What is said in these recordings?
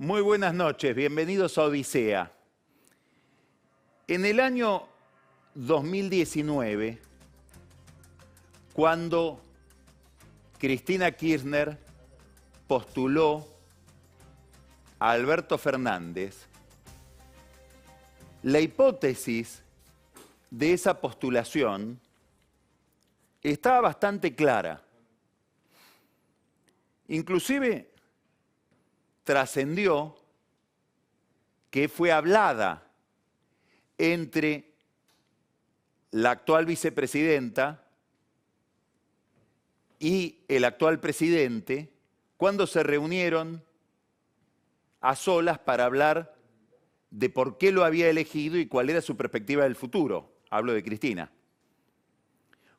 Muy buenas noches, bienvenidos a Odisea. En el año 2019, cuando Cristina Kirchner postuló a Alberto Fernández, la hipótesis de esa postulación estaba bastante clara. Inclusive trascendió que fue hablada entre la actual vicepresidenta y el actual presidente cuando se reunieron a solas para hablar de por qué lo había elegido y cuál era su perspectiva del futuro. Hablo de Cristina.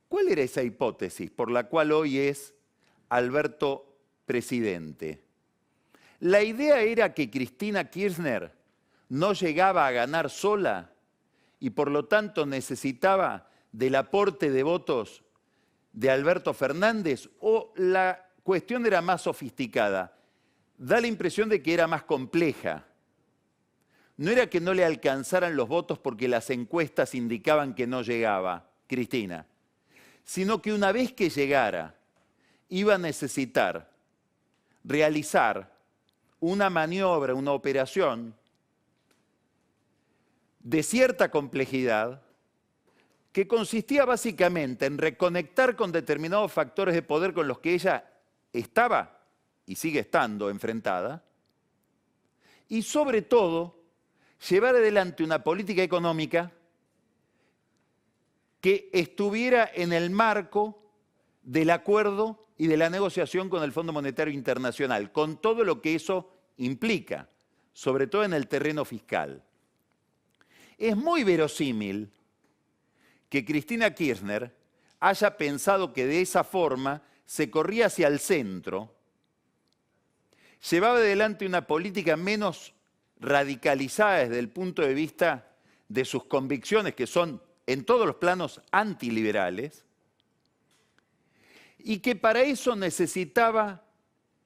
¿Cuál era esa hipótesis por la cual hoy es Alberto presidente? La idea era que Cristina Kirchner no llegaba a ganar sola y por lo tanto necesitaba del aporte de votos de Alberto Fernández, o la cuestión era más sofisticada. Da la impresión de que era más compleja. No era que no le alcanzaran los votos porque las encuestas indicaban que no llegaba Cristina, sino que una vez que llegara iba a necesitar realizar una maniobra, una operación de cierta complejidad que consistía básicamente en reconectar con determinados factores de poder con los que ella estaba y sigue estando enfrentada, y sobre todo llevar adelante una política económica que estuviera en el marco del acuerdo y de la negociación con el Fondo Monetario Internacional, con todo lo que eso implica, sobre todo en el terreno fiscal. Es muy verosímil que Cristina Kirchner haya pensado que de esa forma se corría hacia el centro, llevaba adelante una política menos radicalizada desde el punto de vista de sus convicciones, que son en todos los planos antiliberales, y que para eso necesitaba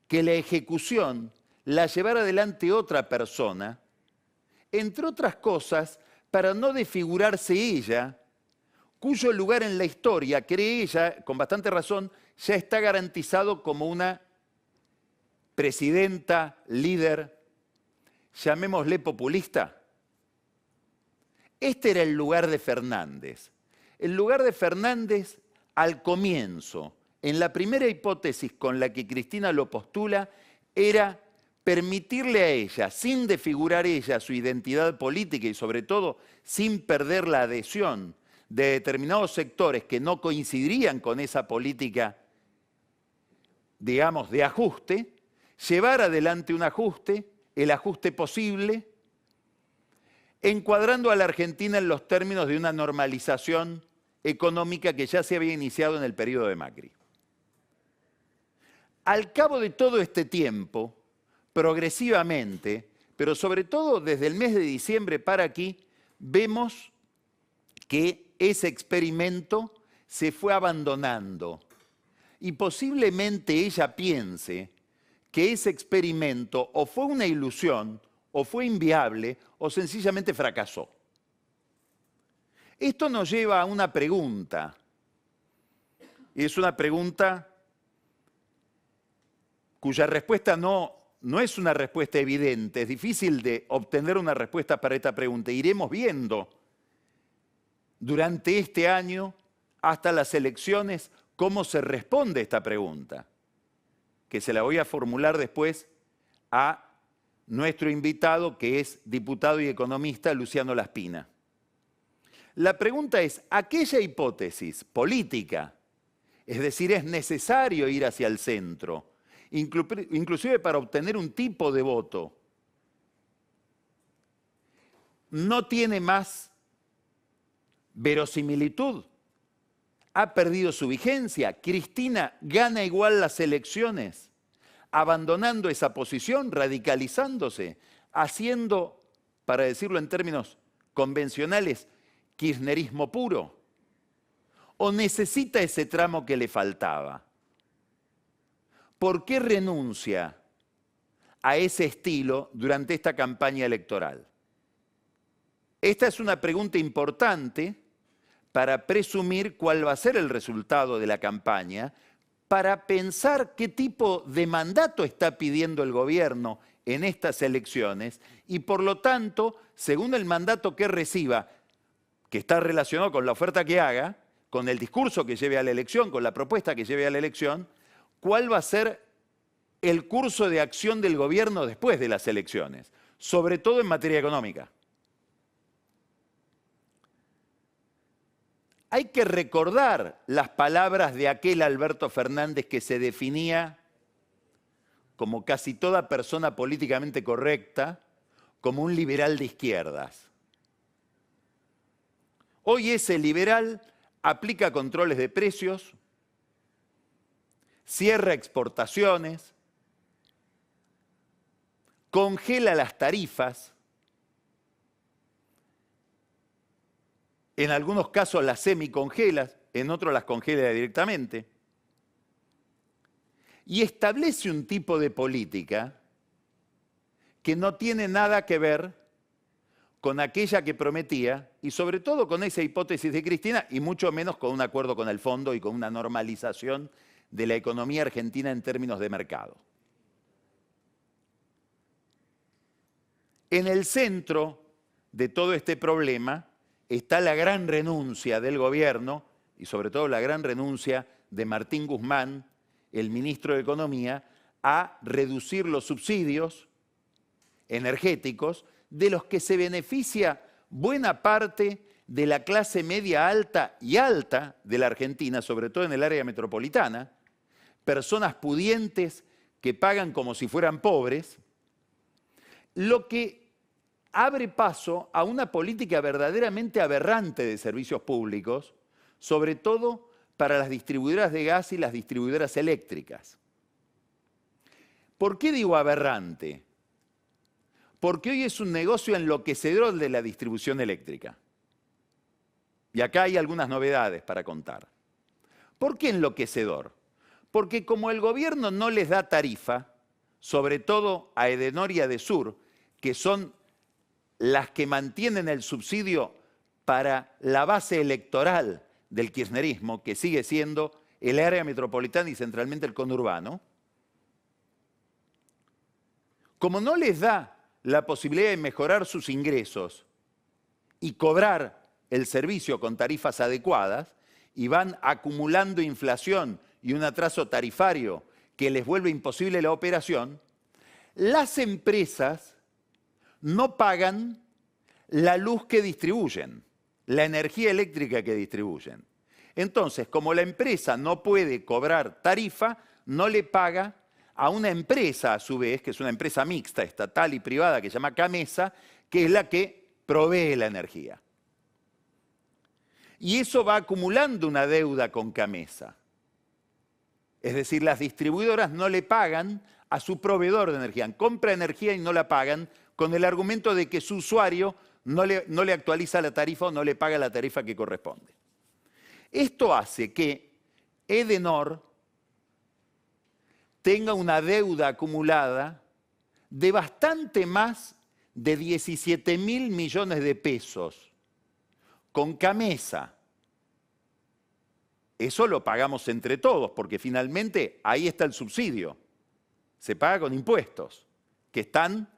que la ejecución la llevara adelante otra persona, entre otras cosas, para no desfigurarse ella, cuyo lugar en la historia, cree ella, con bastante razón, ya está garantizado como una presidenta, líder, llamémosle populista. Este era el lugar de Fernández. El lugar de Fernández al comienzo, en la primera hipótesis con la que Cristina lo postula, era permitirle a ella, sin desfigurar ella su identidad política y sobre todo sin perder la adhesión de determinados sectores que no coincidirían con esa política, digamos, de ajuste, llevar adelante un ajuste, el ajuste posible, encuadrando a la Argentina en los términos de una normalización económica que ya se había iniciado en el periodo de Macri. Al cabo de todo este tiempo, progresivamente, pero sobre todo desde el mes de diciembre para aquí, vemos que ese experimento se fue abandonando. Y posiblemente ella piense que ese experimento o fue una ilusión, o fue inviable, o sencillamente fracasó. Esto nos lleva a una pregunta. Es una pregunta cuya respuesta no es una respuesta evidente. Es difícil de obtener una respuesta para esta pregunta. Iremos viendo durante este año, hasta las elecciones, cómo se responde a esta pregunta, que se la voy a formular después a nuestro invitado, que es diputado y economista, Luciano Laspina. La pregunta es, aquella hipótesis política, es decir, es necesario ir hacia el centro, inclusive para obtener un tipo de voto, no tiene más verosimilitud, ha perdido su vigencia. Cristina gana igual las elecciones, abandonando esa posición, radicalizándose, haciendo, para decirlo en términos convencionales, kirchnerismo puro. ¿O necesita ese tramo que le faltaba? ¿Por qué renuncia a ese estilo durante esta campaña electoral? Esta es una pregunta importante para presumir cuál va a ser el resultado de la campaña, para pensar qué tipo de mandato está pidiendo el gobierno en estas elecciones y, por lo tanto, según el mandato que reciba, que está relacionado con la oferta que haga, con el discurso que lleve a la elección, con la propuesta que lleve a la elección, cuál va a ser el curso de acción del gobierno después de las elecciones, sobre todo en materia económica. Hay que recordar las palabras de aquel Alberto Fernández que se definía, como casi toda persona políticamente correcta, como un liberal de izquierdas. Hoy ese liberal aplica controles de precios, cierra exportaciones, congela las tarifas, en algunos casos las semicongela, en otros las congela directamente, y establece un tipo de política que no tiene nada que ver con aquella que prometía, y sobre todo con esa hipótesis de Cristina, y mucho menos con un acuerdo con el fondo y con una normalización de la economía argentina en términos de mercado. En el centro de todo este problema está la gran renuncia del gobierno, y sobre todo la gran renuncia de Martín Guzmán, el ministro de Economía, a reducir los subsidios energéticos de los que se beneficia buena parte de la clase media alta y alta de la Argentina, sobre todo en el área metropolitana, personas pudientes que pagan como si fueran pobres, lo que abre paso a una política verdaderamente aberrante de servicios públicos, sobre todo para las distribuidoras de gas y las distribuidoras eléctricas. ¿Por qué digo aberrante? Porque hoy es un negocio enloquecedor de la distribución eléctrica. Y acá hay algunas novedades para contar. ¿Por qué enloquecedor? Porque como el gobierno no les da tarifa, sobre todo a Edenor y a Edesur, que son las que mantienen el subsidio para la base electoral del kirchnerismo, que sigue siendo el área metropolitana y centralmente el conurbano, como no les da la posibilidad de mejorar sus ingresos y cobrar el servicio con tarifas adecuadas, y van acumulando inflación y un atraso tarifario que les vuelve imposible la operación, las empresas no pagan la luz que distribuyen, la energía eléctrica que distribuyen. Entonces, como la empresa no puede cobrar tarifa, no le paga a una empresa, a su vez, que es una empresa mixta, estatal y privada, que se llama Camesa, que es la que provee la energía. Y eso va acumulando una deuda con Camesa. Es decir, las distribuidoras no le pagan a su proveedor de energía. Compra energía y no la pagan con el argumento de que su usuario no le actualiza la tarifa o no le paga la tarifa que corresponde. Esto hace que Edenor tenga una deuda acumulada de bastante más de 17.000 millones de pesos con Camesa. Eso lo pagamos entre todos, porque finalmente ahí está el subsidio. Se paga con impuestos, que están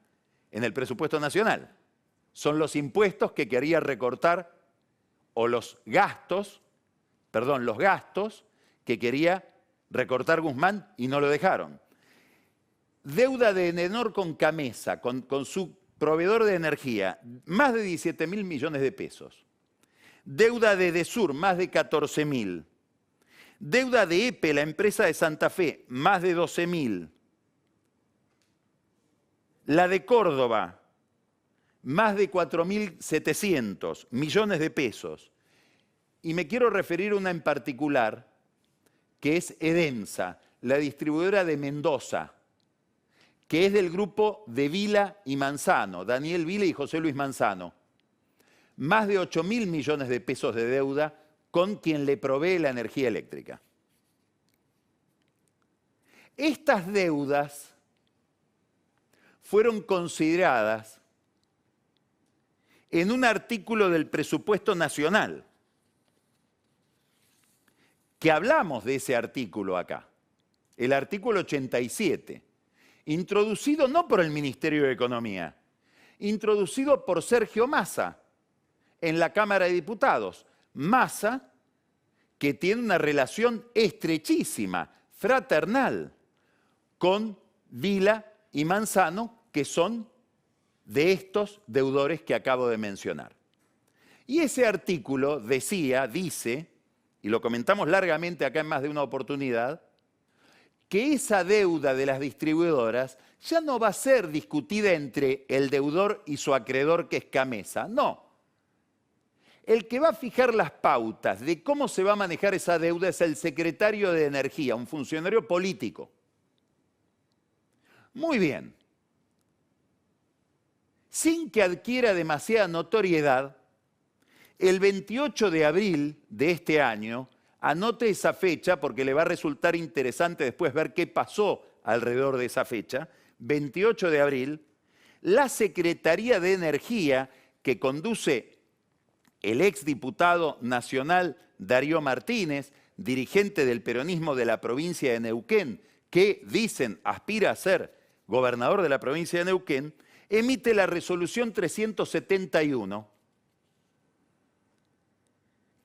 en el presupuesto nacional. Son los impuestos que quería recortar, o los gastos que quería recortar Guzmán y no lo dejaron. Deuda de Edenor con Camesa, con su proveedor de energía, más de 17.000 millones de pesos. Deuda de Edesur, más de 14.000. Deuda de EPE, la empresa de Santa Fe, más de 12.000. La de Córdoba, más de 4.700 millones de pesos. Y me quiero referir a una en particular, que es Edensa, la distribuidora de Mendoza, que es del grupo de Vila y Manzano, Daniel Vila y José Luis Manzano. Más de 8.000 millones de pesos de deuda con quien le provee la energía eléctrica. Estas deudas fueron consideradas en un artículo del presupuesto nacional, que hablamos de ese artículo acá, el artículo 87, introducido no por el Ministerio de Economía, introducido por Sergio Massa en la Cámara de Diputados. Massa, que tiene una relación estrechísima, fraternal, con Vila y Manzano, que son de estos deudores que acabo de mencionar. Y ese artículo dice, y lo comentamos largamente acá en más de una oportunidad, que esa deuda de las distribuidoras ya no va a ser discutida entre el deudor y su acreedor, que es Camesa. No. El que va a fijar las pautas de cómo se va a manejar esa deuda es el secretario de Energía, un funcionario político. Muy bien. Sin que adquiera demasiada notoriedad, el 28 de abril de este año, anote esa fecha porque le va a resultar interesante después ver qué pasó alrededor de esa fecha, 28 de abril, la Secretaría de Energía, que conduce el exdiputado nacional Darío Martínez, dirigente del peronismo de la provincia de Neuquén, que dicen aspira a ser gobernador de la provincia de Neuquén, emite la resolución 371,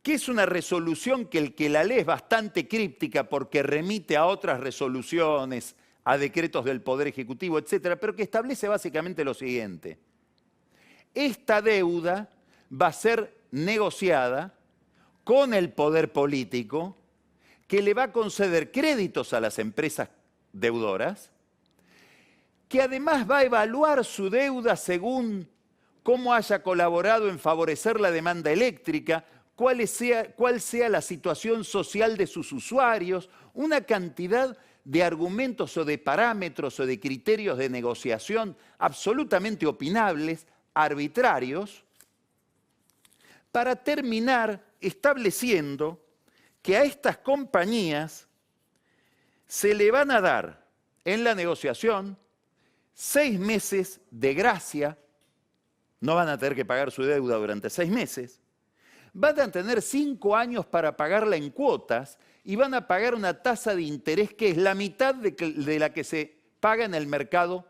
que es una resolución que el que la lee es bastante críptica porque remite a otras resoluciones, a decretos del Poder Ejecutivo, etcétera, pero que establece básicamente lo siguiente. Esta deuda va a ser negociada con el poder político, que le va a conceder créditos a las empresas deudoras, que además va a evaluar su deuda según cómo haya colaborado en favorecer la demanda eléctrica, cuál sea la situación social de sus usuarios, una cantidad de argumentos o de parámetros o de criterios de negociación absolutamente opinables, arbitrarios, para terminar estableciendo que a estas compañías se le van a dar en la negociación 6 meses de gracia, no van a tener que pagar su deuda durante 6 meses, van a tener 5 años para pagarla en cuotas y van a pagar una tasa de interés que es la mitad de la que se paga en el mercado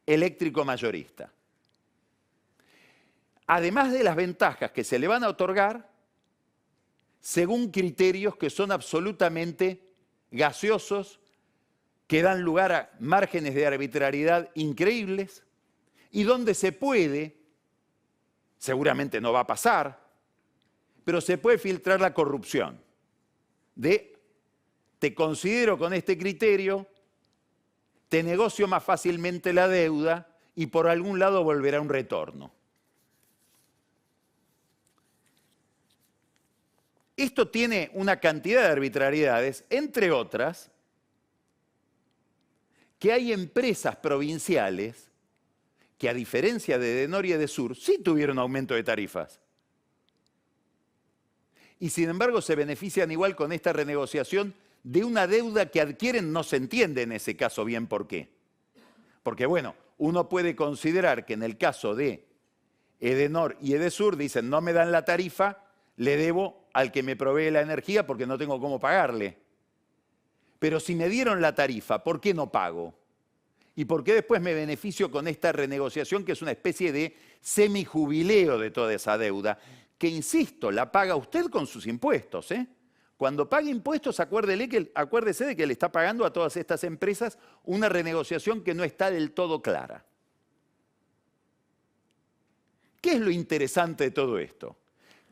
eléctrico mayorista. Además de las ventajas que se le van a otorgar, según criterios que son absolutamente gaseosos, que dan lugar a márgenes de arbitrariedad increíbles, y donde se puede, seguramente no va a pasar, pero se puede filtrar la corrupción. Te considero con este criterio, te negocio más fácilmente la deuda y por algún lado volverá un retorno. Esto tiene una cantidad de arbitrariedades, entre otras, que hay empresas provinciales que, a diferencia de Edenor y Edesur, sí tuvieron aumento de tarifas. Y sin embargo se benefician igual con esta renegociación de una deuda que adquieren, no se entiende en ese caso bien por qué. Porque bueno, uno puede considerar que en el caso de Edenor y Edesur dicen no me dan la tarifa, le debo al que me provee la energía porque no tengo cómo pagarle. Pero si me dieron la tarifa, ¿por qué no pago? ¿Y por qué después me beneficio con esta renegociación que es una especie de semijubileo de toda esa deuda? Que, insisto, la paga usted con sus impuestos, ¿eh? Cuando pague impuestos, acuérdese de que le está pagando a todas estas empresas una renegociación que no está del todo clara. ¿Qué es lo interesante de todo esto?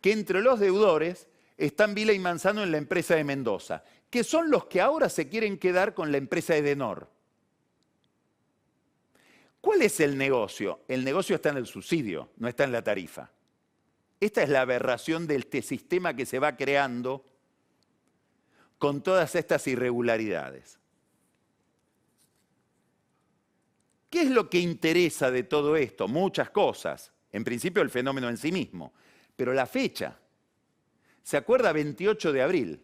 Que entre los deudores están Vila y Manzano en la empresa de Mendoza, que son los que ahora se quieren quedar con la empresa Edenor. ¿Cuál es el negocio? El negocio está en el subsidio, no está en la tarifa. Esta es la aberración de este sistema que se va creando con todas estas irregularidades. ¿Qué es lo que interesa de todo esto? Muchas cosas. En principio el fenómeno en sí mismo, pero la fecha. ¿Se acuerda? 28 de abril.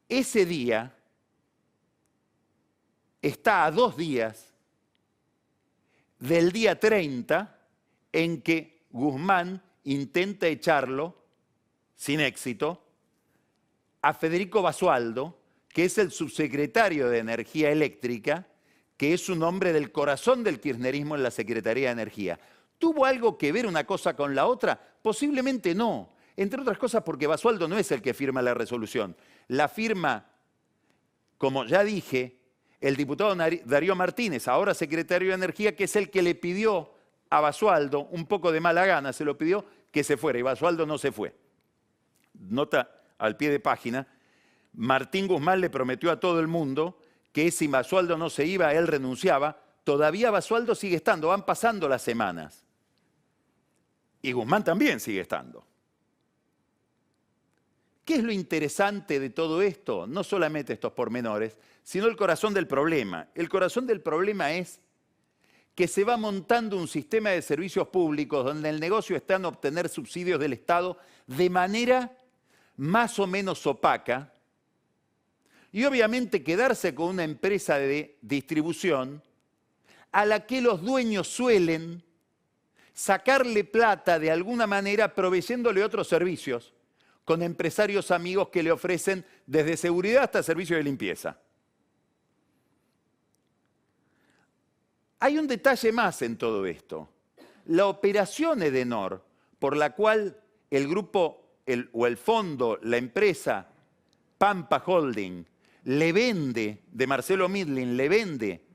Ese día está a 2 días del día 30 en que Guzmán intenta echarlo, sin éxito, a Federico Basualdo, que es el subsecretario de Energía Eléctrica, que es un hombre del corazón del kirchnerismo en la Secretaría de Energía. ¿Tuvo algo que ver una cosa con la otra? Posiblemente no. Entre otras cosas porque Basualdo no es el que firma la resolución. La firma, como ya dije, el diputado Darío Martínez, ahora secretario de Energía, que es el que le pidió a Basualdo, un poco de mala gana, se lo pidió que se fuera, y Basualdo no se fue. Nota al pie de página, Martín Guzmán le prometió a todo el mundo que si Basualdo no se iba, él renunciaba. Todavía Basualdo sigue estando, van pasando las semanas. Y Guzmán también sigue estando. ¿Qué es lo interesante de todo esto? No solamente estos pormenores, sino el corazón del problema. El corazón del problema es que se va montando un sistema de servicios públicos donde el negocio está en obtener subsidios del Estado de manera más o menos opaca, y obviamente quedarse con una empresa de distribución a la que los dueños suelen sacarle plata de alguna manera proveyéndole otros servicios, con empresarios amigos que le ofrecen desde seguridad hasta servicios de limpieza. Hay un detalle más en todo esto. La operación Edenor, por la cual el grupo o el fondo, la empresa Pampa Holding, le vende, de Marcelo Midlin, le vende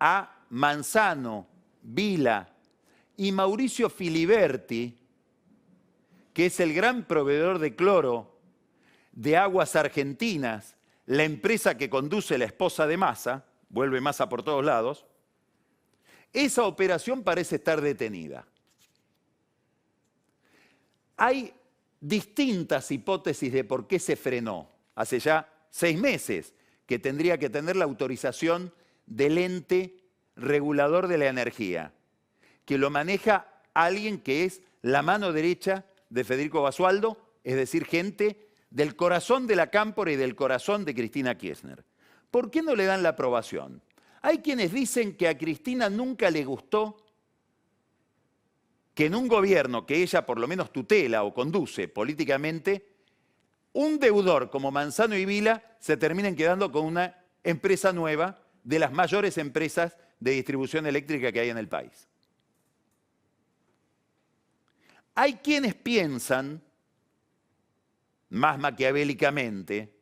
a Manzano, Vila y Mauricio Filiberti, que es el gran proveedor de cloro de Aguas Argentinas, la empresa que conduce la esposa de Massa, vuelve Massa por todos lados, esa operación parece estar detenida. Hay distintas hipótesis de por qué se frenó. Hace ya 6 meses que tendría que tener la autorización del ente regulador de la energía, que lo maneja alguien que es la mano derecha de Federico Basualdo, es decir, gente del corazón de la Cámpora y del corazón de Cristina Kirchner. ¿Por qué no le dan la aprobación? Hay quienes dicen que a Cristina nunca le gustó que en un gobierno que ella por lo menos tutela o conduce políticamente, un deudor como Manzano y Vila se terminen quedando con una empresa nueva de las mayores empresas de distribución eléctrica que hay en el país. Hay quienes piensan, más maquiavélicamente,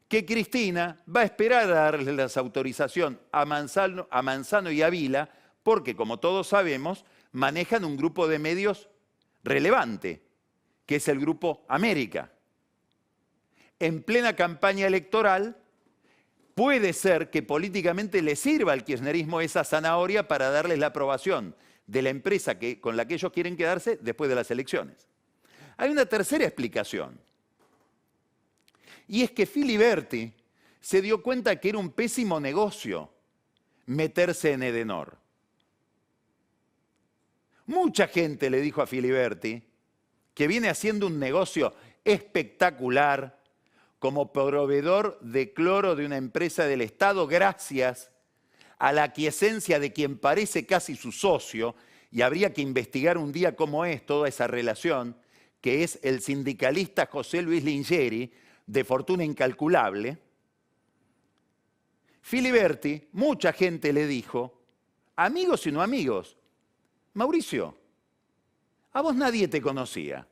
que Cristina va a esperar a darle la autorización a Manzano y a Vila, porque como todos sabemos, manejan un grupo de medios relevante, que es el Grupo América. En plena campaña electoral, puede ser que políticamente le sirva al kirchnerismo esa zanahoria para darles la aprobación de la empresa con la que ellos quieren quedarse después de las elecciones. Hay una tercera explicación, y es que Filiberti se dio cuenta que era un pésimo negocio meterse en Edenor. Mucha gente le dijo a Filiberti que viene haciendo un negocio espectacular como proveedor de cloro de una empresa del Estado gracias a la aquiescencia de quien parece casi su socio, y habría que investigar un día cómo es toda esa relación, que es el sindicalista José Luis Lingeri, de fortuna incalculable. Filiberti, mucha gente le dijo, amigos y no amigos, Mauricio, a vos nadie te conocía.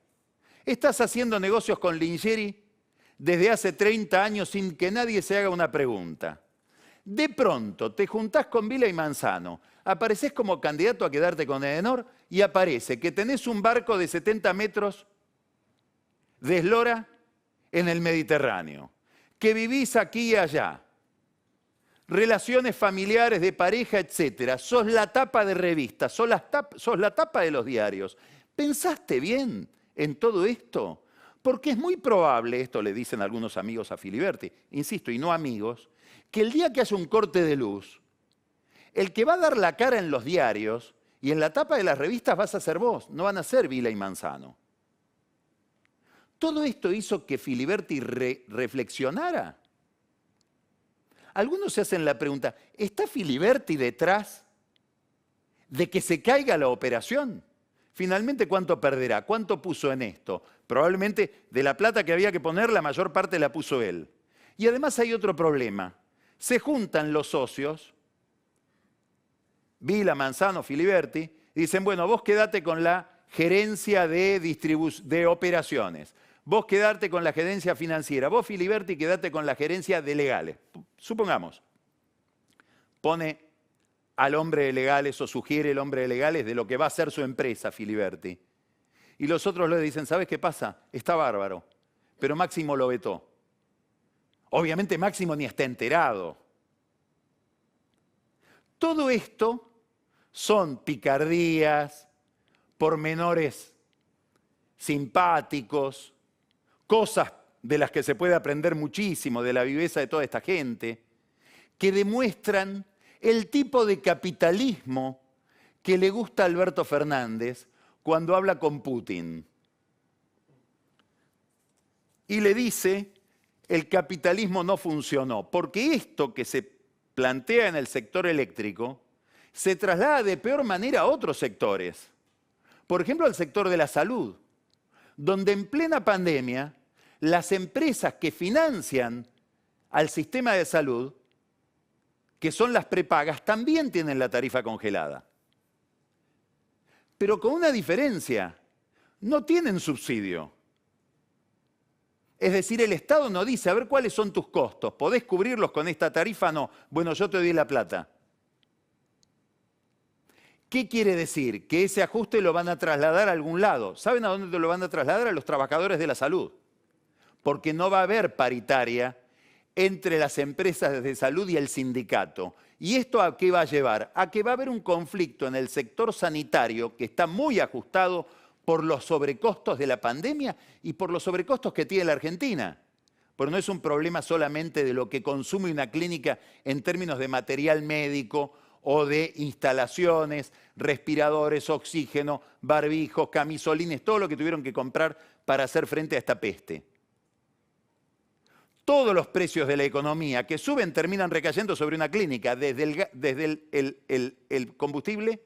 Estás haciendo negocios con Lingeri desde hace 30 años sin que nadie se haga una pregunta. De pronto te juntás con Vila y Manzano, apareces como candidato a quedarte con Edenor y aparece que tenés un barco de 70 metros de eslora en el Mediterráneo, que vivís aquí y allá, relaciones familiares de pareja, etcétera. Sos la tapa de revistas, sos la tapa de los diarios. ¿Pensaste bien en todo esto? Porque es muy probable, esto le dicen algunos amigos a Filiberti, insisto, y no amigos, que el día que haya un corte de luz, el que va a dar la cara en los diarios y en la tapa de las revistas vas a ser vos, no van a ser Vila y Manzano. Todo esto hizo que Filiberti reflexionara. Algunos se hacen la pregunta, ¿está Filiberti detrás de que se caiga la operación? Finalmente, ¿cuánto perderá? ¿Cuánto puso en esto? Probablemente de la plata que había que poner, la mayor parte la puso él. Y además hay otro problema. Se juntan los socios, Vila, Manzano, Filiberti, y dicen, bueno, vos quedate con la gerencia de operaciones, vos quedate con la gerencia financiera, vos, Filiberti, quedate con la gerencia de legales. Supongamos, pone al hombre de legales o sugiere el hombre de legales de lo que va a ser su empresa, Filiberti. Y los otros le dicen, ¿sabes qué pasa? Está bárbaro, pero Máximo lo vetó. Obviamente Máximo ni está enterado. Todo esto son picardías, pormenores simpáticos, cosas de las que se puede aprender muchísimo de la viveza de toda esta gente, que demuestran el tipo de capitalismo que le gusta a Alberto Fernández cuando habla con Putin. Y le dice, el capitalismo no funcionó, porque esto que se plantea en el sector eléctrico se traslada de peor manera a otros sectores. Por ejemplo, al sector de la salud, donde en plena pandemia las empresas que financian al sistema de salud, que son las prepagas, también tienen la tarifa congelada. Pero con una diferencia, no tienen subsidio. Es decir, el Estado no dice, a ver cuáles son tus costos, ¿podés cubrirlos con esta tarifa? No, bueno, yo te doy la plata. ¿Qué quiere decir? Que ese ajuste lo van a trasladar a algún lado. ¿Saben a dónde lo van a trasladar? A los trabajadores de la salud. Porque no va a haber paritaria entre las empresas de salud y el sindicato. ¿Y esto a qué va a llevar? A que va a haber un conflicto en el sector sanitario que está muy ajustado por los sobrecostos de la pandemia y por los sobrecostos que tiene la Argentina. Pero no es un problema solamente de lo que consume una clínica en términos de material médico o de instalaciones, respiradores, oxígeno, barbijos, camisolines, todo lo que tuvieron que comprar para hacer frente a esta peste. Todos los precios de la economía que suben terminan recayendo sobre una clínica, desde el combustible,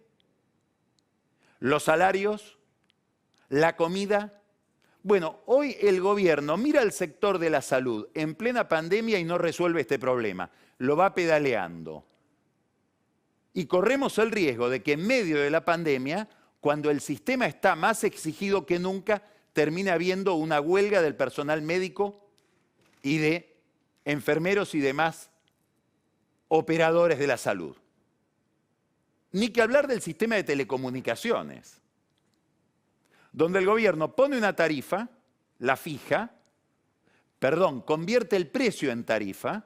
los salarios, la comida. Bueno, hoy el gobierno mira al sector de la salud en plena pandemia y no resuelve este problema. Lo va pedaleando. Y corremos el riesgo de que en medio de la pandemia, cuando el sistema está más exigido que nunca, termine habiendo una huelga del personal médico y de enfermeros y demás operadores de la salud. Ni que hablar del sistema de telecomunicaciones, donde el gobierno pone una tarifa, la fija, convierte el precio en tarifa,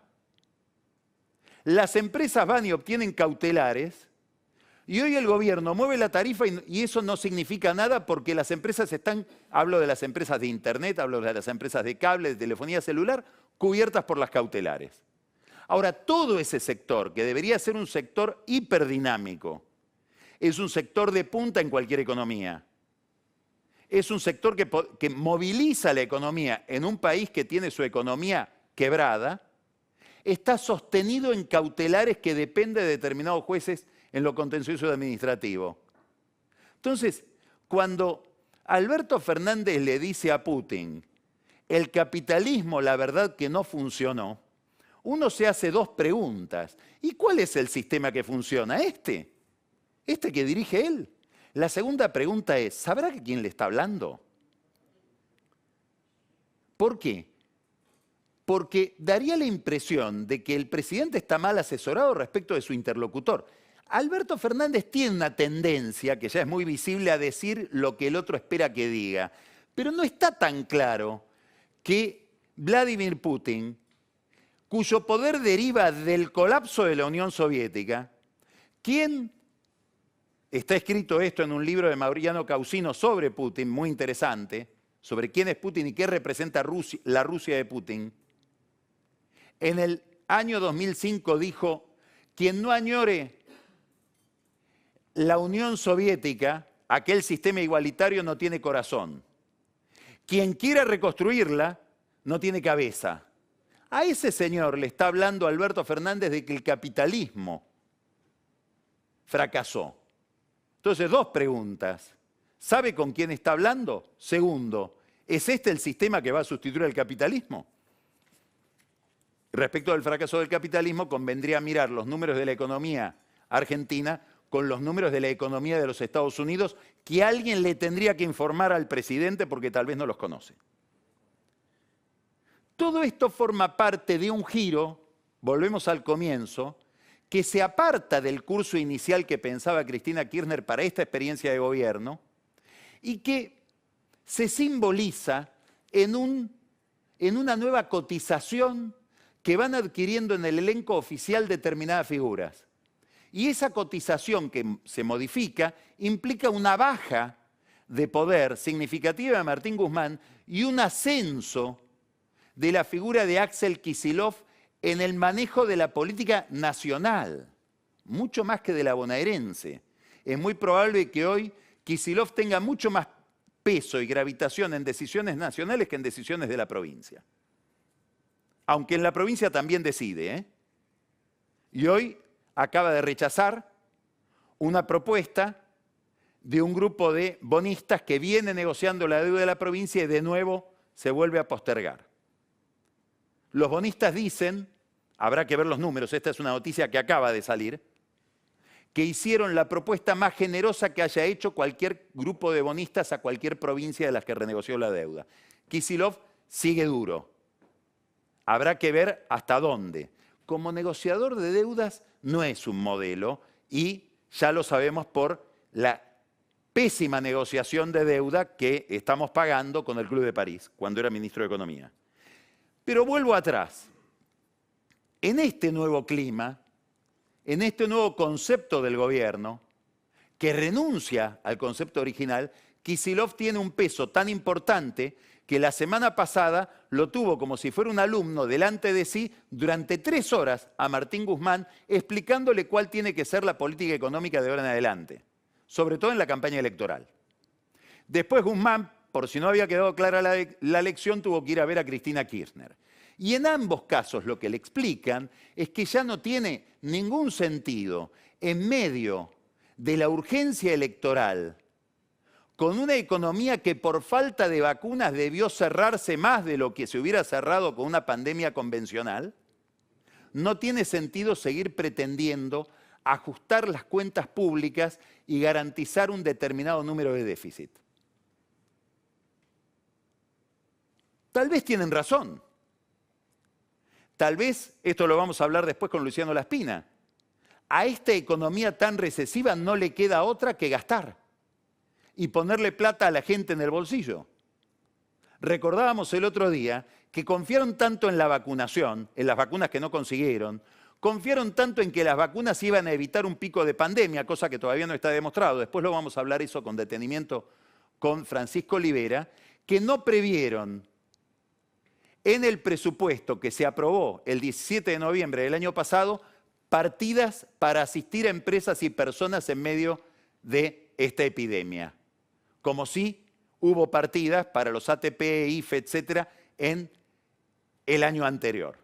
las empresas van y obtienen cautelares, y hoy el gobierno mueve la tarifa y eso no significa nada porque las empresas hablo de las empresas de internet, hablo de las empresas de cable, de telefonía celular, cubiertas por las cautelares. Ahora, todo ese sector, que debería ser un sector hiperdinámico, es un sector de punta en cualquier economía. Es un sector que moviliza la economía en un país que tiene su economía quebrada, está sostenido en cautelares que dependen de determinados jueces en lo contencioso administrativo. Entonces, cuando Alberto Fernández le dice a Putin, el capitalismo, la verdad que no funcionó, uno se hace dos preguntas. ¿Y cuál es el sistema que funciona? ¿Este que dirige él? La segunda pregunta es, ¿sabrá quién le está hablando? ¿Por qué? Porque daría la impresión de que el presidente está mal asesorado respecto de su interlocutor. Alberto Fernández tiene una tendencia, que ya es muy visible, a decir lo que el otro espera que diga. Pero no está tan claro que Vladimir Putin, cuyo poder deriva del colapso de la Unión Soviética, está escrito esto en un libro de Mariano Causino sobre Putin, muy interesante, sobre quién es Putin y qué representa la Rusia de Putin. En el año 2005 dijo, quien no añore la Unión Soviética, aquel sistema igualitario, no tiene corazón. Quien quiera reconstruirla, no tiene cabeza. A ese señor le está hablando Alberto Fernández de que el capitalismo fracasó. Entonces, dos preguntas. ¿Sabe con quién está hablando? Segundo, ¿es este el sistema que va a sustituir al capitalismo? Respecto del fracaso del capitalismo, convendría mirar los números de la economía argentina con los números de la economía de los Estados Unidos, que alguien le tendría que informar al presidente porque tal vez no los conoce. Todo esto forma parte de un giro, volvemos al comienzo, que se aparta del curso inicial que pensaba Cristina Kirchner para esta experiencia de gobierno y que se simboliza en una nueva cotización que van adquiriendo en el elenco oficial determinadas figuras. Y esa cotización que se modifica implica una baja de poder significativa de Martín Guzmán y un ascenso de la figura de Axel Kicillof en el manejo de la política nacional, mucho más que de la bonaerense. Es muy probable que hoy Kicillof tenga mucho más peso y gravitación en decisiones nacionales que en decisiones de la provincia. Aunque en la provincia también decide, ¿eh? Y hoy acaba de rechazar una propuesta de un grupo de bonistas que viene negociando la deuda de la provincia y de nuevo se vuelve a postergar. Los bonistas dicen, habrá que ver los números, esta es una noticia que acaba de salir, que hicieron la propuesta más generosa que haya hecho cualquier grupo de bonistas a cualquier provincia de las que renegoció la deuda. Kicillof sigue duro. Habrá que ver hasta dónde. Como negociador de deudas no es un modelo y ya lo sabemos por la pésima negociación de deuda que estamos pagando con el Club de París cuando era ministro de Economía. Pero vuelvo atrás. En este nuevo clima, en este nuevo concepto del gobierno, que renuncia al concepto original, Kicillof tiene un peso tan importante que la semana pasada lo tuvo como si fuera un alumno delante de sí durante 3 horas a Martín Guzmán explicándole cuál tiene que ser la política económica de ahora en adelante, sobre todo en la campaña electoral. Después Guzmán, por si no había quedado clara la lección, tuvo que ir a ver a Cristina Kirchner. Y en ambos casos lo que le explican es que ya no tiene ningún sentido en medio de la urgencia electoral, con una economía que por falta de vacunas debió cerrarse más de lo que se hubiera cerrado con una pandemia convencional, no tiene sentido seguir pretendiendo ajustar las cuentas públicas y garantizar un determinado número de déficit. Tal vez tienen razón. Tal vez, esto lo vamos a hablar después con Luciano Laspina, a esta economía tan recesiva no le queda otra que gastar y ponerle plata a la gente en el bolsillo. Recordábamos el otro día que confiaron tanto en la vacunación, en las vacunas que no consiguieron, confiaron tanto en que las vacunas iban a evitar un pico de pandemia, cosa que todavía no está demostrado, después lo vamos a hablar eso con detenimiento con Francisco Olivera, que no previeron en el presupuesto que se aprobó el 17 de noviembre del año pasado partidas para asistir a empresas y personas en medio de esta epidemia. Como si hubo partidas para los ATP, IFE, etcétera, en el año anterior.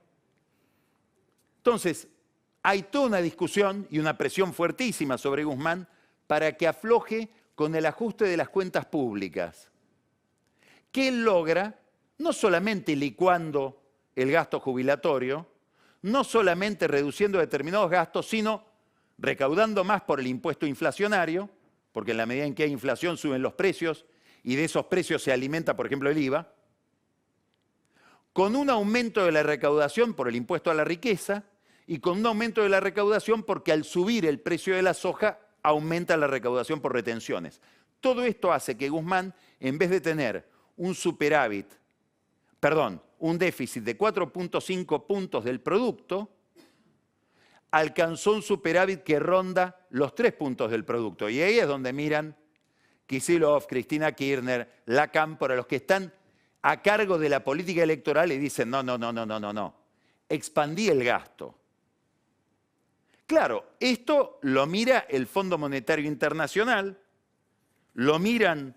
Entonces, hay toda una discusión y una presión fuertísima sobre Guzmán para que afloje con el ajuste de las cuentas públicas, que él logra no solamente licuando el gasto jubilatorio, no solamente reduciendo determinados gastos, sino recaudando más por el impuesto inflacionario, porque en la medida en que hay inflación suben los precios y de esos precios se alimenta, por ejemplo, el IVA, con un aumento de la recaudación por el impuesto a la riqueza y con un aumento de la recaudación porque al subir el precio de la soja aumenta la recaudación por retenciones. Todo esto hace que Guzmán, en vez de tener un déficit de 4.5 puntos del producto, alcanzó un superávit que ronda los 3 puntos del producto. Y ahí es donde miran Kicillof, Cristina Kirchner, la Cámpora, los que están a cargo de la política electoral y dicen, no, expandí el gasto. Claro, esto lo mira el Fondo Monetario Internacional, lo miran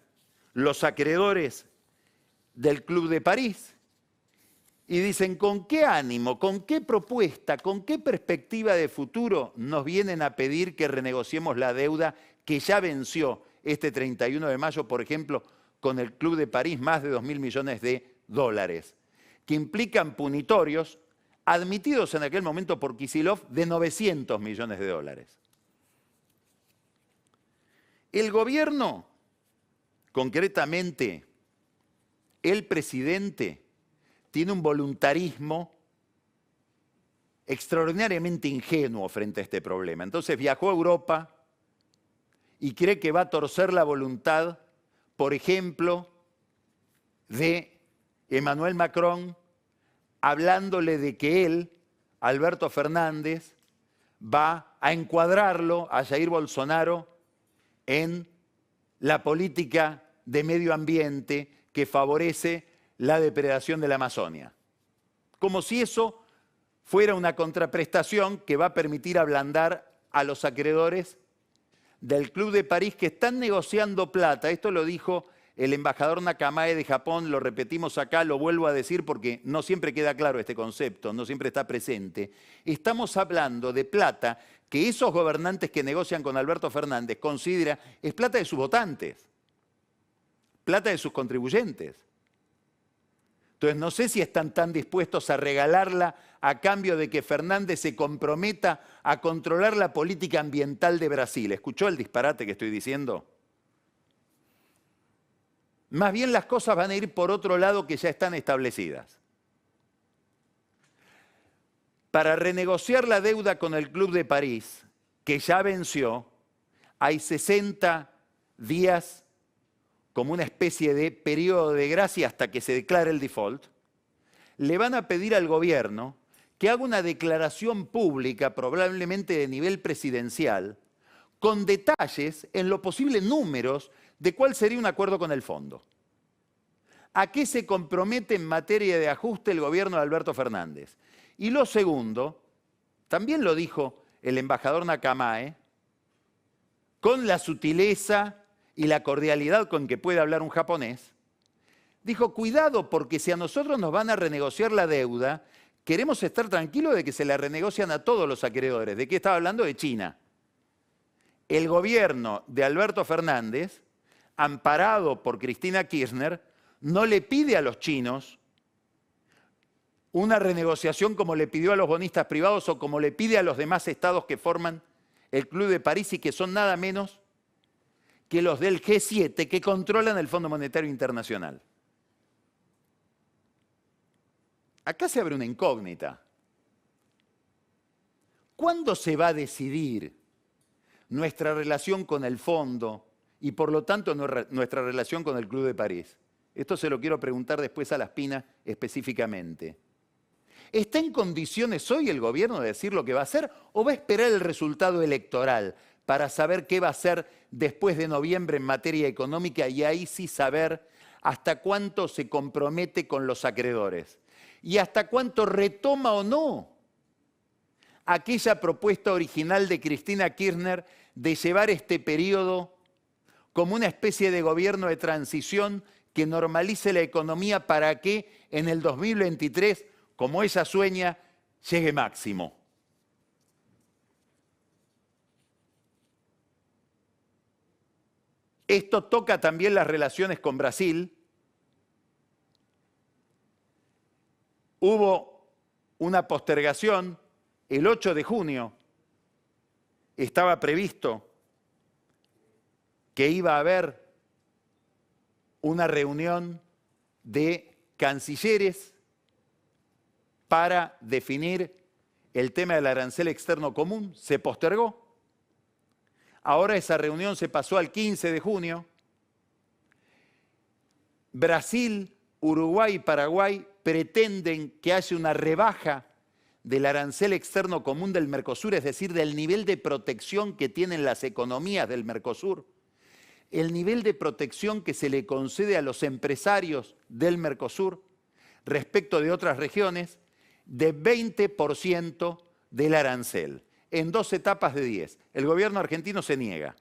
los acreedores del Club de París Y dicen, ¿con qué ánimo, con qué propuesta, con qué perspectiva de futuro nos vienen a pedir que renegociemos la deuda que ya venció este 31 de mayo, por ejemplo, con el Club de París, más de 2.000 millones de dólares, que implican punitorios admitidos en aquel momento por Kicillof de 900 millones de dólares? El gobierno, concretamente el presidente, tiene un voluntarismo extraordinariamente ingenuo frente a este problema. Entonces viajó a Europa y cree que va a torcer la voluntad, por ejemplo, de Emmanuel Macron, hablándole de que él, Alberto Fernández, va a encuadrarlo a Jair Bolsonaro en la política de medio ambiente que favorece la depredación de la Amazonia. Como si eso fuera una contraprestación que va a permitir ablandar a los acreedores del Club de París que están negociando plata. Esto lo dijo el embajador Nakamae de Japón, lo repetimos acá, lo vuelvo a decir porque no siempre queda claro este concepto, no siempre está presente. Estamos hablando de plata que esos gobernantes que negocian con Alberto Fernández consideran es plata de sus votantes, plata de sus contribuyentes. Entonces no sé si están tan dispuestos a regalarla a cambio de que Fernández se comprometa a controlar la política ambiental de Brasil. ¿Escuchó el disparate que estoy diciendo? Más bien las cosas van a ir por otro lado que ya están establecidas. Para renegociar la deuda con el Club de París, que ya venció, hay 60 días como una especie de periodo de gracia hasta que se declare el default. Le van a pedir al gobierno que haga una declaración pública, probablemente de nivel presidencial, con detalles, en lo posible números, de cuál sería un acuerdo con el fondo. ¿A qué se compromete en materia de ajuste el gobierno de Alberto Fernández? Y lo segundo, también lo dijo el embajador Nakamae, con la sutileza y la cordialidad con que puede hablar un japonés, dijo, cuidado porque si a nosotros nos van a renegociar la deuda, queremos estar tranquilos de que se la renegocian a todos los acreedores. ¿De qué estaba hablando? De China. El gobierno de Alberto Fernández, amparado por Cristina Kirchner, no le pide a los chinos una renegociación como le pidió a los bonistas privados o como le pide a los demás estados que forman el Club de París y que son nada menos que los del G7 que controlan el Fondo Monetario Internacional. Acá se abre una incógnita. ¿Cuándo se va a decidir nuestra relación con el fondo y por lo tanto nuestra relación con el Club de París? Esto se lo quiero preguntar después a Laspina específicamente. ¿Está en condiciones hoy el gobierno de decir lo que va a hacer o va a esperar el resultado electoral para saber qué va a hacer después de noviembre en materia económica y ahí sí saber hasta cuánto se compromete con los acreedores y hasta cuánto retoma o no aquella propuesta original de Cristina Kirchner de llevar este periodo como una especie de gobierno de transición que normalice la economía para que en el 2023, como ella sueña, llegue máximo? Esto toca también las relaciones con Brasil. Hubo una postergación, el 8 de junio estaba previsto que iba a haber una reunión de cancilleres para definir el tema del arancel externo común, se postergó. Ahora esa reunión se pasó al 15 de junio. Brasil, Uruguay y Paraguay pretenden que haya una rebaja del arancel externo común del Mercosur, es decir, del nivel de protección que tienen las economías del Mercosur, el nivel de protección que se le concede a los empresarios del Mercosur respecto de otras regiones, de 20% del arancel, en 2 etapas de 10. El gobierno argentino se niega.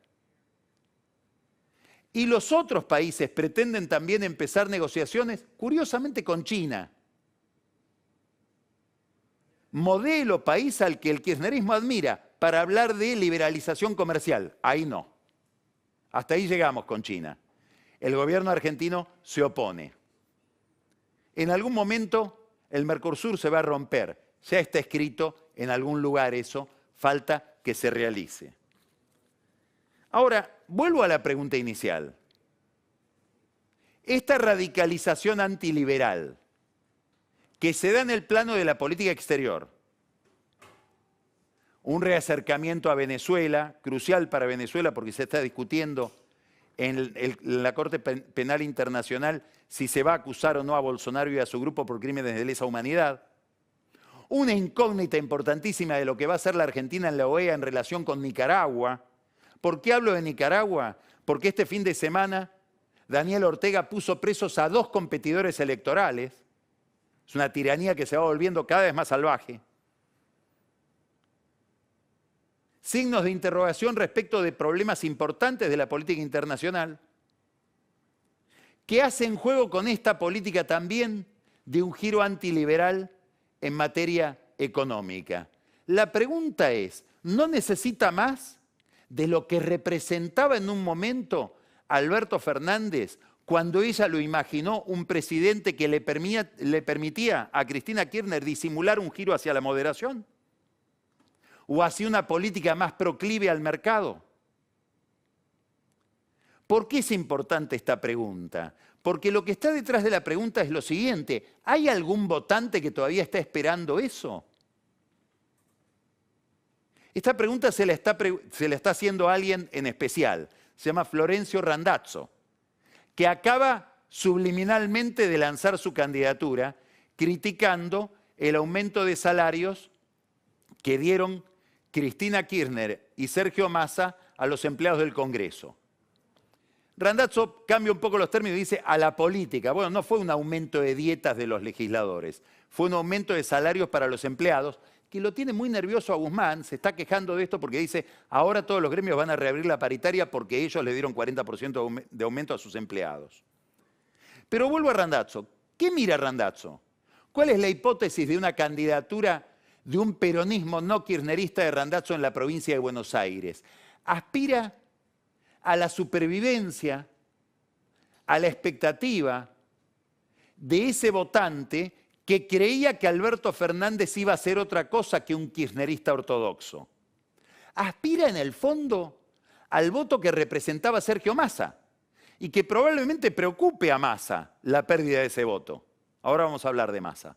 Y los otros países pretenden también empezar negociaciones, curiosamente con China. modelo país al que el kirchnerismo admira para hablar de liberalización comercial. Ahí no. Hasta ahí llegamos con China. El gobierno argentino se opone. En algún momento el Mercosur se va a romper. Ya está escrito en algún lugar eso, falta que se realice. Ahora, vuelvo a la pregunta inicial. Esta radicalización antiliberal que se da en el plano de la política exterior, un reacercamiento a Venezuela, crucial para Venezuela porque se está discutiendo en la Corte Penal Internacional si se va a acusar o no a Bolsonaro y a su grupo por crímenes de lesa humanidad. Una incógnita importantísima de lo que va a hacer la Argentina en la OEA en relación con Nicaragua. ¿Por qué hablo de Nicaragua? Porque este fin de semana Daniel Ortega puso presos a 2 competidores electorales. Es una tiranía que se va volviendo cada vez más salvaje. Signos de interrogación respecto de problemas importantes de la política internacional. ¿Qué hace en juego con esta política también de un giro antiliberal en materia económica? La pregunta es, ¿no necesita más de lo que representaba en un momento Alberto Fernández cuando ella lo imaginó un presidente que le permitía a Cristina Kirchner disimular un giro hacia la moderación? ¿O hacia una política más proclive al mercado? ¿Por qué es importante esta pregunta? Porque lo que está detrás de la pregunta es lo siguiente. ¿Hay algún votante que todavía está esperando eso? Esta pregunta se la está haciendo alguien en especial. Se llama Florencio Randazzo, que acaba subliminalmente de lanzar su candidatura criticando el aumento de salarios que dieron Cristina Kirchner y Sergio Massa a los empleados del Congreso. Randazzo cambia un poco los términos y dice a la política. Bueno, no fue un aumento de dietas de los legisladores, fue un aumento de salarios para los empleados, que lo tiene muy nervioso a Guzmán, se está quejando de esto porque dice, ahora todos los gremios van a reabrir la paritaria porque ellos le dieron 40% de aumento a sus empleados. Pero vuelvo a Randazzo. ¿Qué mira Randazzo? ¿Cuál es la hipótesis de una candidatura de un peronismo no kirchnerista de Randazzo en la provincia de Buenos Aires? Aspira a la supervivencia, a la expectativa de ese votante que creía que Alberto Fernández iba a ser otra cosa que un kirchnerista ortodoxo. Aspira en el fondo al voto que representaba Sergio Massa y que probablemente preocupe a Massa la pérdida de ese voto. Ahora vamos a hablar de Massa.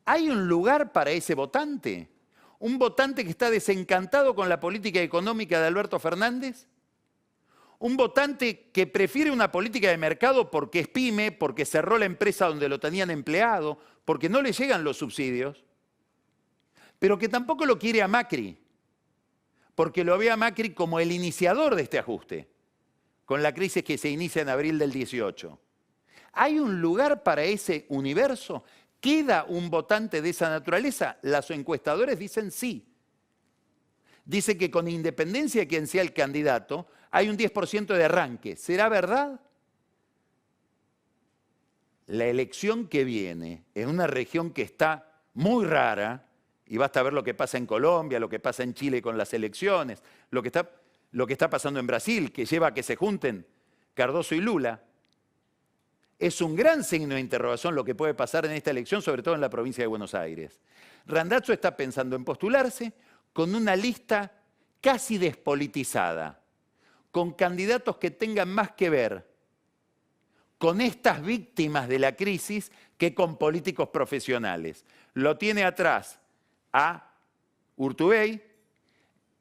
¿Hay un lugar para ese votante? ¿Un votante que está desencantado con la política económica de Alberto Fernández? ¿Un votante que prefiere una política de mercado porque es pyme, porque cerró la empresa donde lo tenían empleado, porque no le llegan los subsidios? Pero que tampoco lo quiere a Macri, porque lo ve a Macri como el iniciador de este ajuste, con la crisis que se inicia en abril del 18. ¿Hay un lugar para ese universo? ¿Queda un votante de esa naturaleza? Los encuestadores dicen sí. Dice que con independencia de quien sea el candidato, hay un 10% de arranque. ¿Será verdad? La elección que viene en una región que está muy rara, y basta ver lo que pasa en Colombia, lo que pasa en Chile con las elecciones, lo que está pasando en Brasil, que lleva a que se junten Cardoso y Lula, es un gran signo de interrogación lo que puede pasar en esta elección, sobre todo en la provincia de Buenos Aires. Randazzo está pensando en postularse con una lista casi despolitizada, con candidatos que tengan más que ver con estas víctimas de la crisis que con políticos profesionales. Lo tiene atrás a Urtubey,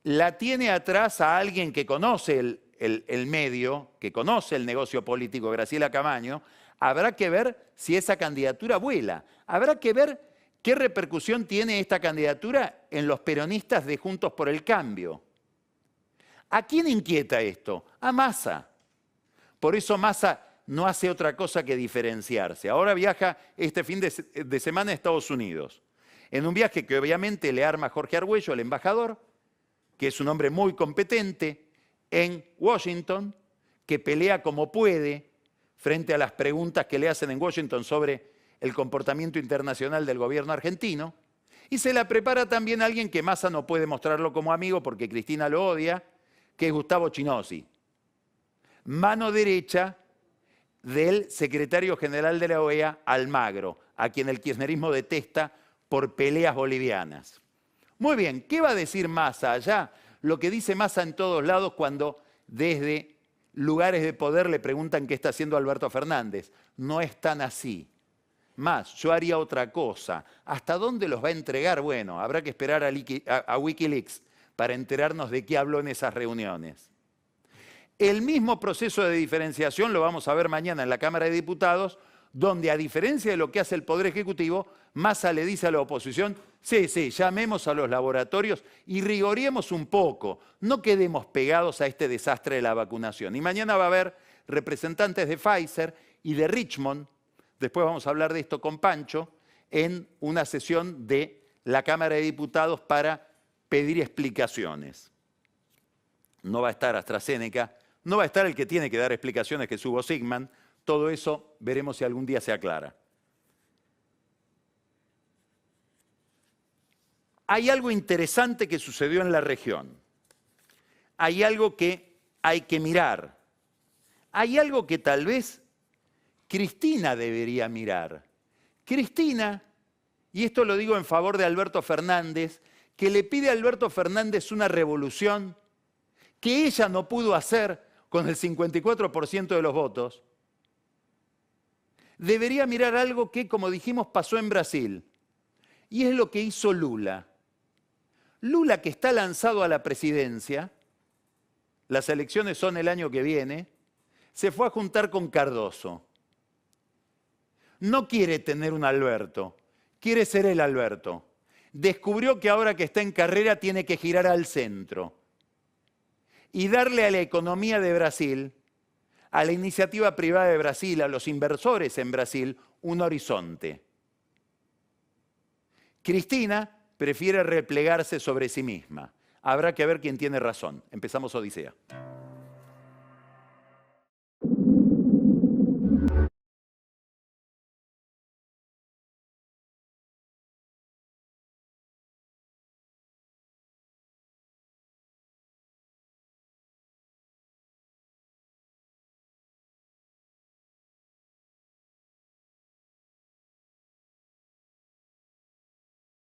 la tiene atrás a alguien que conoce el medio, que conoce el negocio político, Graciela Camaño. Habrá que ver si esa candidatura vuela. Habrá que ver qué repercusión tiene esta candidatura en los peronistas de Juntos por el Cambio. ¿A quién inquieta esto? A Massa. Por eso Massa no hace otra cosa que diferenciarse. Ahora viaja este fin de semana a Estados Unidos, en un viaje que obviamente le arma Jorge Argüello, el embajador, que es un hombre muy competente en Washington, que pelea como puede frente a las preguntas que le hacen en Washington sobre el comportamiento internacional del gobierno argentino, y se la prepara también alguien que Massa no puede mostrarlo como amigo porque Cristina lo odia, que es Gustavo Chinosi, mano derecha del secretario general de la OEA, Almagro, a quien el kirchnerismo detesta por peleas bolivianas. Muy bien, ¿qué va a decir Massa allá? Lo que dice Massa en todos lados cuando desde lugares de poder le preguntan qué está haciendo Alberto Fernández. No es tan así. Más, yo haría otra cosa. ¿Hasta dónde los va a entregar? Bueno, habrá que esperar a Wikileaks para enterarnos de qué habló en esas reuniones. El mismo proceso de diferenciación lo vamos a ver mañana en la Cámara de Diputados, donde a diferencia de lo que hace el Poder Ejecutivo, Massa le dice a la oposición, sí, llamemos a los laboratorios y rigoremos un poco, no quedemos pegados a este desastre de la vacunación. Y mañana va a haber representantes de Pfizer y de Richmond, después vamos a hablar de esto con Pancho, en una sesión de la Cámara de Diputados para pedir explicaciones. No va a estar AstraZeneca, no va a estar el que tiene que dar explicaciones, que es Hugo Sigman. Todo eso veremos si algún día se aclara. Hay algo interesante que sucedió en la región. Hay algo que hay que mirar. Hay algo que tal vez Cristina debería mirar. Cristina, y esto lo digo en favor de Alberto Fernández, que le pide a Alberto Fernández una revolución que ella no pudo hacer con el 54% de los votos, debería mirar algo que, como dijimos, pasó en Brasil. Y es lo que hizo Lula. Lula, que está lanzado a la presidencia, las elecciones son el año que viene, se fue a juntar con Cardoso. No quiere tener un Alberto, quiere ser el Alberto. Descubrió que ahora que está en carrera tiene que girar al centro y darle a la economía de Brasil, a la iniciativa privada de Brasil, a los inversores en Brasil, un horizonte. Cristina prefiere replegarse sobre sí misma. Habrá que ver quién tiene razón. Empezamos Odisea.